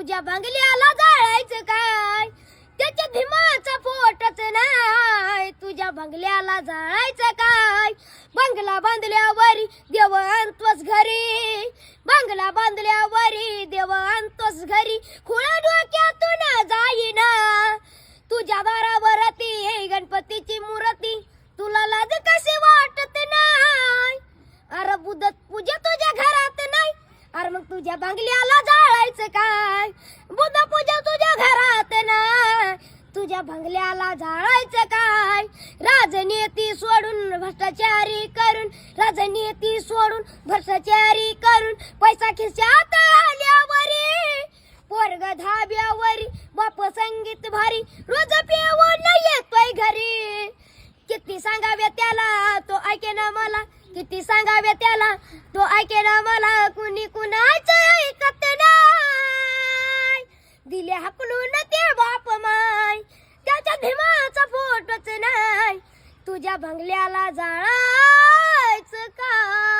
तुझ्या बंगल्याला जाळायचं काय, त्याच्या भीमाचा फोटच नाही. तुझ्या बंगल्याला जाळायचं काय, बंगला बांधल्यावरी देव आणतोस घरी, बंगला बांधल्यावरी देव आणतोस घरी. खुळा डोक्यातून जाईना तुझ्या दारावर ती गणपतीची मूर्ती, तुला लाज कशी वाटत नाही. अरे बुद्ध पूजा तुझ्या घरात नाही, अरे मग तुझ्या बंगल्याला जाळायचं काय. बुद्ध पूजा तुझ्या घरात नाही, तुझ्या बंगल्याला जाळायचं काय. राजनीती सोडून भ्रष्टाचारी करून, राजनीती सोडून भ्रष्टाचारी करून, पैसा खिशात आल्यावरी पोरग धाब्यावरी, बाप संगीत भारी, रोज पेवून येतोय घरी. किती सांगावे त्याला तो ऐके ना मला, किती सांगावे त्याला तो ऐके ना मला. कुणी कुणाचं ऐकत नाही, दिले हाकलून ते बाप माय, त्याच्या भीमाचा फोटोच नाही. तुझ्या बंगल्याला जाळायचं काय.